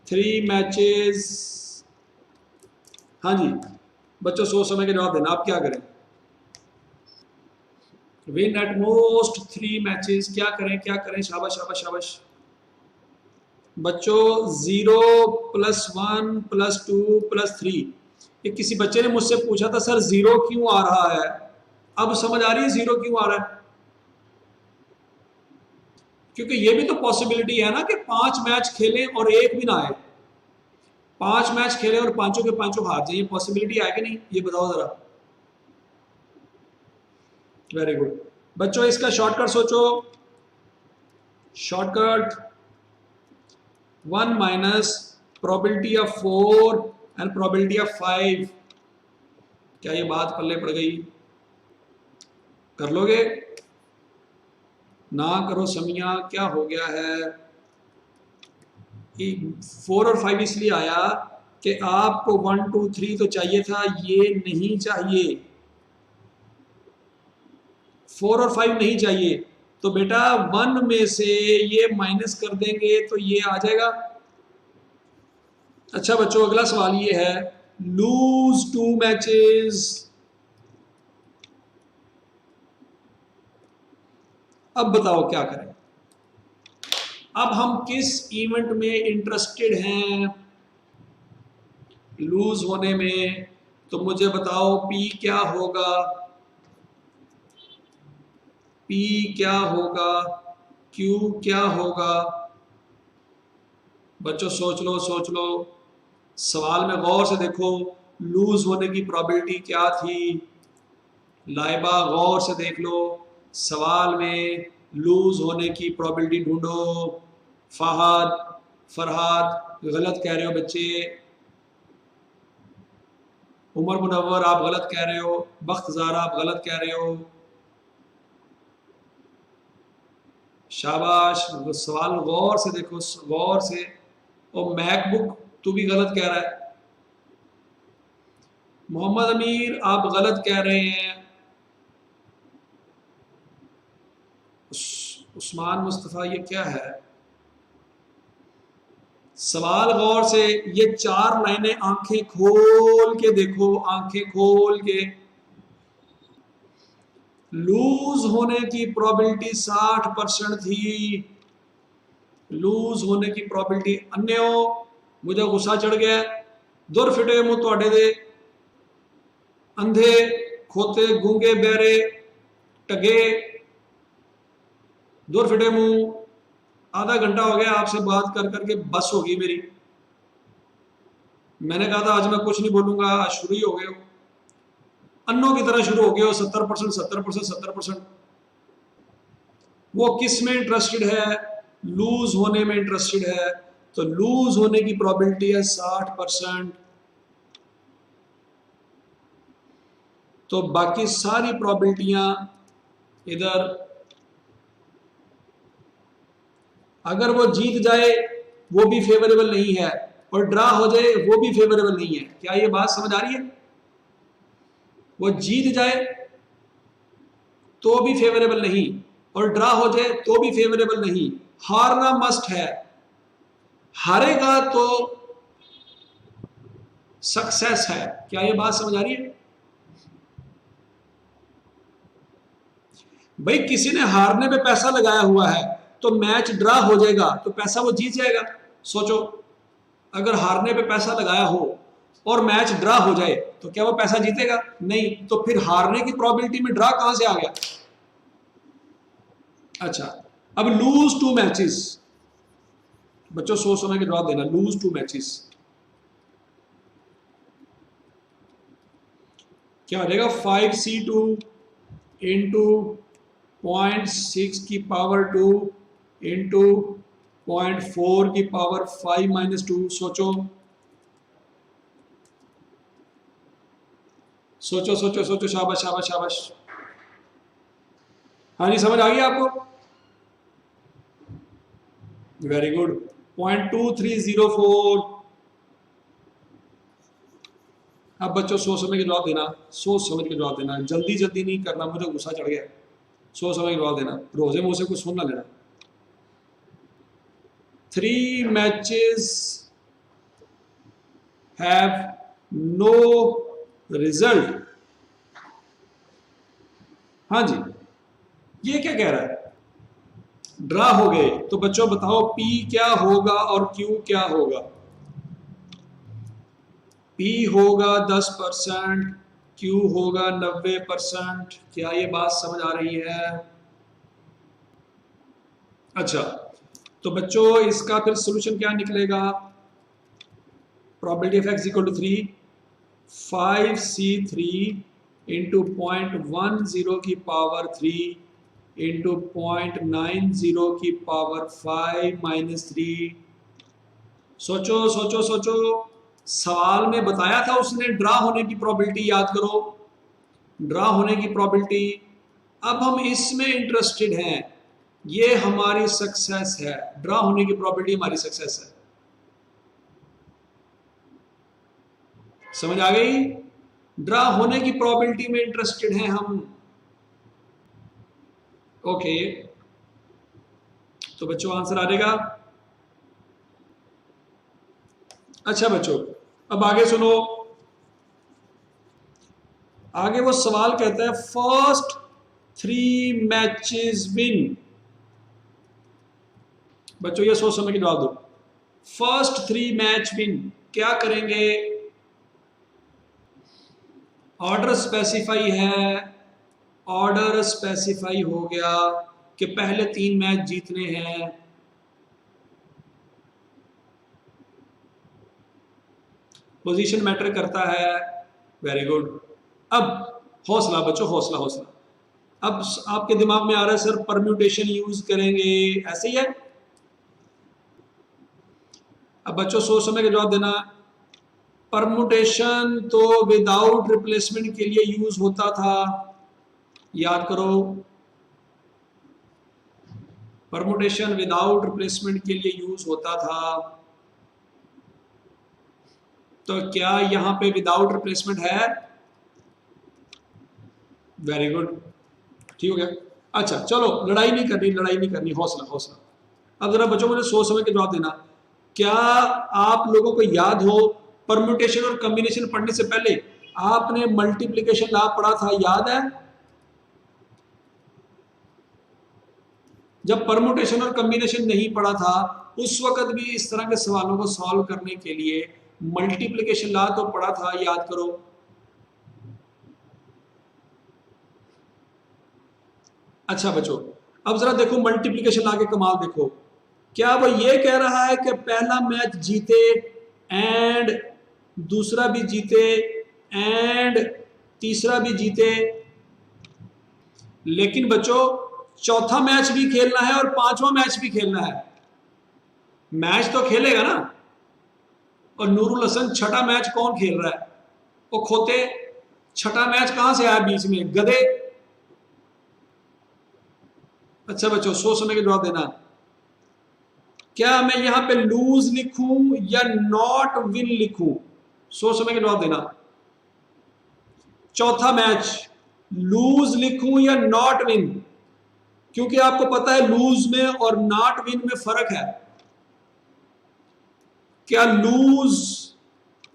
3 मैचेस। हाँ जी बच्चों, सोच समय के जवाब देना, आप क्या करें? विन एट मोस्ट 3 मैचेस, क्या करें क्या करें? शाबाश शाबाश शाबाश बच्चों। 0 + 1 + 2 + 3। ये किसी बच्चे ने मुझसे पूछा था सर 0 क्यों आ रहा है? अब समझ आ रही है 0 क्यों आ रहा है? क्योंकि ये भी तो पॉसिबिलिटी है ना कि 5 मैच खेलें और एक भी ना आए। 5 मैच खेलें और पांचों के पांचों हार जाए, ये पॉसिबिलिटी है कि नहीं? ये बताओ जरा। वेरी गुड बच्चों, इसका शॉर्टकट सोचो। Shortcut 1 minus probability of 4 and probability of 5। क्या ये बात पल्ले पड़ गई? कर लोगे? ना करो समिया, क्या हो गया है? 4 और 5 इसलिए आया कि आपको 1 2 3 तो चाहिए था, ये नहीं चाहिए। 4 और 5 नहीं चाहिए, तो बेटा 1 में से ये माइनस कर देंगे तो ये आ जाएगा। अच्छा बच्चों, अगला सवाल ये है, लूज 2 मैचेस। अब बताओ क्या करें? अब हम किस इवेंट में इंटरेस्टेड हैं लूज होने में? तो मुझे बताओ P क्या होगा? P क्या होगा? Q क्या होगा? बच्चों सोच लो सोच लो, सवाल में गौर से देखो। लूज होने की प्रोबेबिलिटी क्या थी? लाइबा गौर से देख लो, सवाल में लूज होने की प्रोबेबिलिटी ढूंढो। फहद, फरहाद गलत कह रहे हो बच्चे। उमर मुनव्वर आप गलत कह रहे हो। बख्तज़ारा आप गलत कह रहे हो। शाबाश, सवाल गौर से देखो, गौर से। और मैकबुक तू भी गलत कह रहा है। मोहम्मद अमीर आप गलत कह रहे हैं। उस्मान मुस्तफ़ा ये क्या है? सवाल गौर से, ये 4 लाइनें आंखें खोल के देखो, आंखें खोल के। लूज होने की प्रोबेबिलिटी 60% थी। लूज होने की प्रोबेबिलिटी। अन्यों मुझे गुस्सा चढ़ गया, दुर फिटे मुंह तुहाडे दे, अंधे खोते गूंगे बहरे टगे, दुर फिटे मुंह, आधा घंटा हो गया आपसे बात कर करके बस होगी मेरी। मैंने कहा था आज मैं कुछ नहीं बोलूंगा, आज शुरू ही हो गए हो, अन्नों की तरह शुरू हो गए हो। 70%, 70%, 70%। वो किस में इंटरेस्टेड है? लूज होने में इंटरेस्टेड है। तो लूज होने की प्रोबेबिलिटी है 60%। तो बाकी सारी प्रोबेबिलिटियां इधर, अगर वो जीत जाए वो भी फेवरेबल नहीं है, और ड्रा हो जाए वो भी फेवरेबल नहीं है। क्या ये बात समझ आ रही है? वो जीत जाए तो भी फेवरेबल नहीं, और ड्रा हो जाए तो भी फेवरेबल नहीं। हारना मस्ट है। हारेगा तो सक्सेस है। क्या ये बात समझ आ रही है? भाई किसी ने हारने पे पैसा लगाया हुआ है, तो मैच ड्रा हो जाएगा तो पैसा वो जीत जाएगा। सोचो, अगर हारने पे पैसा लगाया हो और मैच ड्रा हो जाए तो क्या वो पैसा जीतेगा? नहीं। तो फिर हारने की प्रोबेबिलिटी में ड्रा कहां से आ गया? अच्छा, अब लूज 2 मैचेस, बच्चों सोच समझ के जवाब देना। लूज 2 मैचेस क्या हो जाएगा? 5c2 इंटू 0.6 की पावर 2 इंटू 0.4 की पावर 5-2। सोचो सोचो सोचो सोचो, शाबाश शाबाश शाबाश। हाँ जी, समझ आ गई आपको? Very good. 0.2304। अब बच्चों सोच समझ के जवाब देना, सोच समझ के जवाब देना, जल्दी जल्दी नहीं करना, मुझे गुस्सा चढ़ गया। सोच समझ के जवाब देना, रोजे मुंह से कुछ सुन ना लेना। 3 मैचेस हैव नो रिजल्ट। हाँ जी, ये क्या कह रहा है? ड्रा हो गए, तो बच्चों बताओ P क्या होगा और Q क्या होगा? P होगा 10%, Q होगा 90%। क्या ये बात समझ आ रही है? अच्छा, तो बच्चों इसका फिर सोल्यूशन क्या निकलेगा? Probability of x equal to 3, 5c3 into 0.10 की पावर 3 इंटू 0.90 की पावर 5-3। सोचो सोचो सोचो, सवाल में बताया था उसने ड्रा होने की प्रोबेबिलिटी, याद करो, ड्रा होने की प्रोबेबिलिटी। अब हम इसमें इंटरेस्टेड हैं, ये हमारी सक्सेस है। ड्रा होने की प्रोबेबिलिटी हमारी सक्सेस है। समझ आ गई? ड्रा होने की प्रोबेबिलिटी में इंटरेस्टेड हैं हम। ओके, तो बच्चों आंसर आ जाएगा। अच्छा बच्चों, अब आगे सुनो। आगे वो सवाल कहता है फर्स्ट 3 मैचेस विन। बच्चों ये सोच समझ के जवाब दो। फर्स्ट 3 मैच विन क्या करेंगे? ऑर्डर स्पेसिफाई है, ऑर्डर स्पेसिफाई हो गया कि पहले 3 मैच जीतने हैं। पोजीशन मैटर करता है। Very good. अब हौसला बच्चों, हौसला हौसला। अब आपके दिमाग में आ रहा है सर परम्यूटेशन यूज करेंगे, ऐसे ही है? अब बच्चों सोच समझ के जवाब देना। परम्यूटेशन तो विदाउट रिप्लेसमेंट के लिए यूज होता था, याद करो। परम्यूटेशन विदाउट रिप्लेसमेंट के लिए यूज होता था। तो क्या यहां पे विदाउट रिप्लेसमेंट है? वेरी गुड, ठीक हो गया। अच्छा चलो, लड़ाई नहीं करनी, लड़ाई नहीं करनी, हौसला हौसला। अब जरा बच्चों मुझे सोच समझ के जवाब देना। क्या आप लोगों को याद हो परम्यूटेशन और कॉम्बिनेशन पढ़ने से पहले आपने मल्टीप्लिकेशन लॉ पढ़ा था, याद है? जब परम्यूटेशन और कॉम्बिनेशन नहीं पढ़ा था उस वक्त भी इस तरह के सवालों को सॉल्व करने के लिए मल्टीप्लिकेशन लॉ तो पढ़ा था, याद करो। अच्छा बच्चों, अब जरा देखो मल्टीप्लिकेशन लॉ के कमाल देखो। क्या वो ये कह रहा है कि पहला मैच जीते एंड दूसरा भी जीते एंड तीसरा भी जीते, लेकिन बच्चों चौथा मैच भी खेलना है और पांचवा मैच भी खेलना है। मैच तो खेलेगा ना, और नूरुल हसन छठा मैच कौन खेल रहा है? वो खोते, छठा मैच कहां से आया बीच में? गधे। अच्छा बच्चों, सोच समझ के जवाब देना। क्या मैं यहां पे लूज लिखूं या नॉट विन लिखूं? सोच समझ के जवाब देना। चौथा मैच लूज लिखूं या नॉट विन? क्योंकि आपको पता है लूज में और नॉट विन में फर्क है। क्या लूज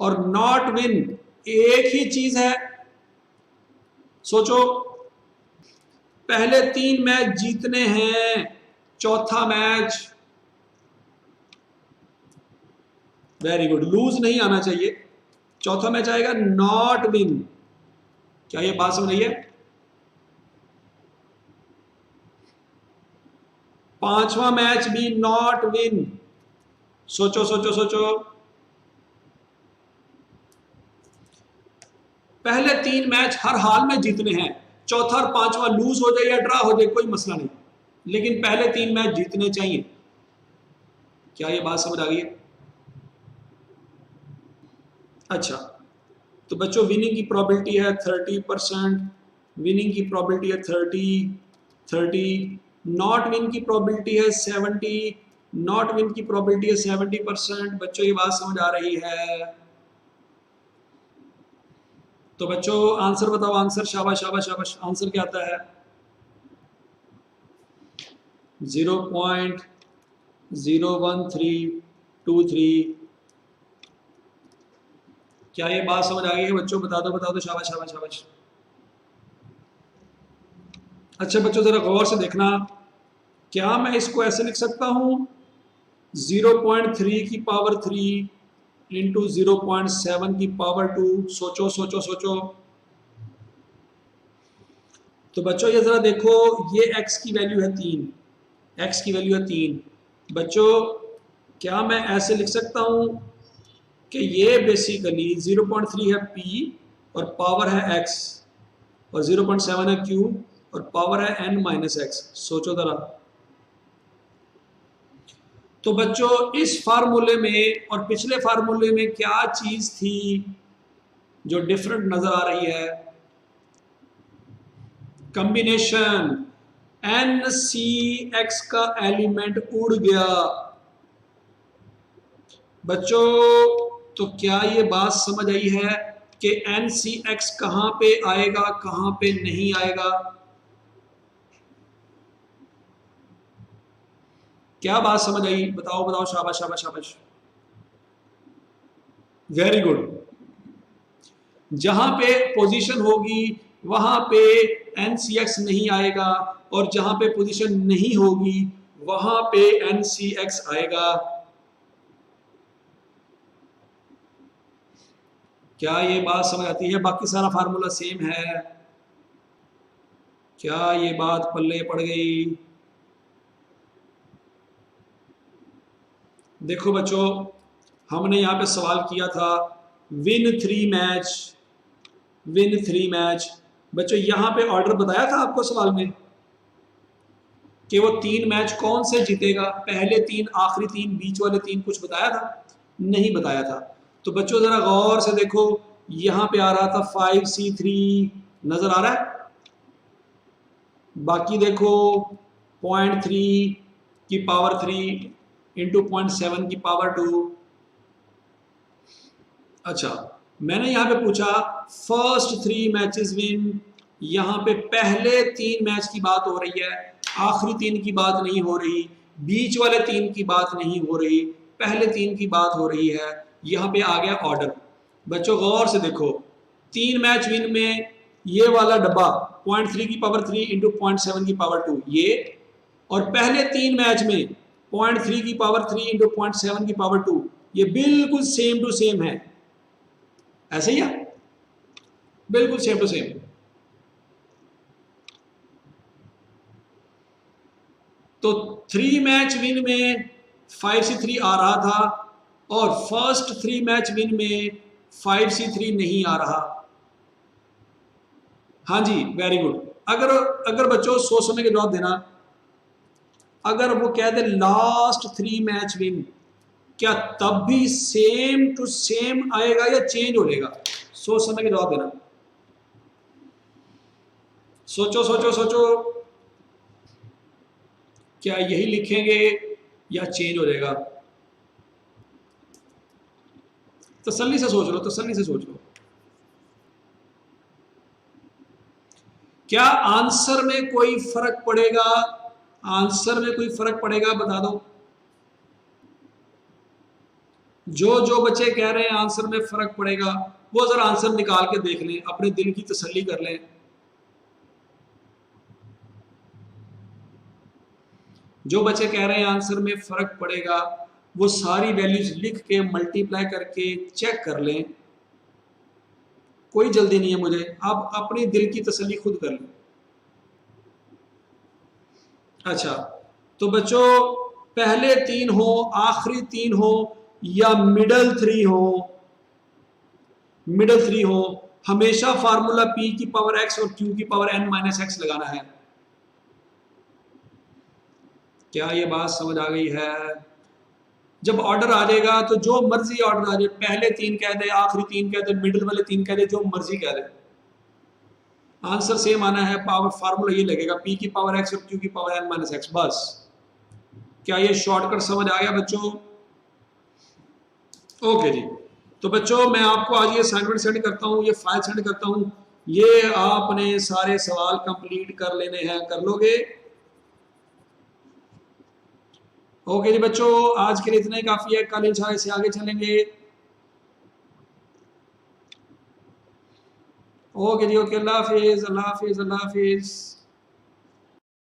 और नॉट विन एक ही चीज है? सोचो, पहले 3 मैच जीतने हैं, चौथा मैच, वेरी गुड, लूज नहीं आना चाहिए, चौथा मैच आएगा नॉट विन। क्या ये बात समझ रही है? पांचवा मैच भी नॉट विन। सोचो सोचो सोचो, पहले 3 मैच हर हाल में जीतने हैं, चौथा और पांचवा लूज हो जाए या ड्रा हो जाए कोई मसला नहीं, लेकिन पहले 3 मैच जीतने चाहिए। क्या ये बात समझ आ गई है? अच्छा, तो बच्चों विनिंग की प्रोबेबिलिटी है 30%, विनिंग की प्रोबेबिलिटी है 30, नॉट विन की प्रोबेबिलिटी है 70, नॉट विन की प्रोबेबिलिटी है 70%। बच्चों ये बात समझ आ रही है? तो बच्चों आंसर बताओ, आंसर, शाबाश शाबाश शाबाश, आंसर क्या आता है? 0.01323। क्या ये बात समझ आ गई है बच्चों? बता दो, शाबाश शाबाश शाबाश। अच्छा बच्चों जरा गौर से देखना, क्या मैं इसको ऐसे लिख सकता हूं 0.3 की पावर 3 इंटू 0.7 की पावर 2? सोचो सोचो सोचो। तो बच्चों ये जरा देखो, ये x की वैल्यू है 3, x की वैल्यू है 3। बच्चों क्या मैं ऐसे लिख सकता हूं कि ये बेसिकली 0.3 है p और पावर है x, और 0.7 है q और पावर है n माइनस x? सोचो जरा। तो बच्चों इस फार्मूले में और पिछले फार्मूले में क्या चीज थी जो डिफरेंट नजर आ रही है? कॉम्बिनेशन, NCX का एलिमेंट उड़ गया। बच्चों तो क्या ये बात समझ आई है कि NCX कहां पे आएगा, कहां पे नहीं आएगा? क्या बात समझ आई? बताओ बताओ, शाबाश शाबाश शाबाश, वेरी गुड। जहां पे पोजीशन होगी वहां पे NCX नहीं आएगा, और जहां पे पोजीशन नहीं होगी वहां पे NCX आएगा। क्या ये बात समझ आती है? बाकी सारा फार्मूला सेम है। क्या ये बात पल्ले पड़ गई? देखो बच्चों, हमने यहां पे सवाल किया था विन 3 मैच, विन 3 मैच। बच्चों यहां पे ऑर्डर बताया था आपको सवाल में कि वो 3 मैच कौन से जीतेगा, पहले 3, आखिरी 3, बीच वाले 3, कुछ बताया था? नहीं बताया था। तो बच्चों जरा गौर से देखो, यहां पे आ रहा था 5C3, नजर आ रहा है? बाकी देखो 0.3 की पावर 3 इंटू 0.7 की पावर 2। अच्छा, मैंने यहां पे पूछा फर्स्ट 3 मैचेस विन, यहां पे पहले 3 मैच की बात हो रही है, आखिरी 3 की बात नहीं हो रही, बीच वाले 3 की बात नहीं हो रही, पहले 3 की बात हो रही है। यहां पे आ गया ऑर्डर। बच्चों गौर से देखो, 3 मैच विन में ये वाला डब्बा 0.3 की पावर 3 इंटू 0.7 की पावर 2 ये, और पहले 3 मैच में 0.3 की पावर 3 इंटू 0.7 की पावर 2 ये बिल्कुल सेम टू सेम है, ऐसे ही है, बिल्कुल सेम टू सेम। तो 3 मैच विन में 5C3 आ रहा था और फर्स्ट 3 मैच विन में 5C3 नहीं आ रहा। हाँ जी, वेरी गुड। अगर बच्चों सोच समझ के जवाब देना, अगर वो कह दे लास्ट 3 मैच विन, क्या तब भी सेम टू सेम आएगा या चेंज हो जाएगा? सोच समझ के जवाब देना, सोचो सोचो सोचो, क्या यही लिखेंगे या चेंज हो जाएगा? तसल्ली से सोच लो, तसल्ली से सोच लो। क्या आंसर में कोई फर्क पड़ेगा? आंसर में कोई फर्क पड़ेगा, बता दो। जो बच्चे कह रहे हैं आंसर में फर्क पड़ेगा, वो जरा आंसर निकाल के देख लें, अपने दिल की तसल्ली कर लें। जो बच्चे कह रहे हैं आंसर में फर्क पड़ेगा, वो सारी वैल्यूज लिख के मल्टीप्लाई करके चेक कर लें। कोई जल्दी नहीं है मुझे, आप अपने दिल की तसल्ली खुद कर लें। अच्छा, तो बच्चों पहले 3 हो, आखिरी 3 हो, या मिडल 3 हो, मिडल 3 हो, हमेशा फार्मूला p की पावर x और q की पावर n माइनस x लगाना है। क्या ये बात समझ आ गई है? जब ऑर्डर आ जाएगा तो जो मर्जी ऑर्डर आ जाए, पहले 3 कह दे, आखिरी 3 कह दे, मिडिल वाले 3 कह दे, जो मर्जी कह दे, आंसर सेम आना है। पावर फार्मूला ये लगेगा, p की पावर x और q की पावर n माइनस x, बस। क्या ये शॉर्टकट समझ आ गया बच्चों? ओके जी। तो बच्चों मैं आपको आज ये असाइनमेंट सेंड करता हूँ, ये फाइल सेंड करता हूँ, ये आपने सारे सवाल कंप्लीट कर लेने हैं, कर लोगे? ओके जी बच्चों, आज के लिए इतना ही काफी है, कल इंशाल्लाह से आगे चलेंगे। ओके जी, ओके, अल्लाह हाफिज, अल्लाह हाफिज, अल्लाह हाफिज।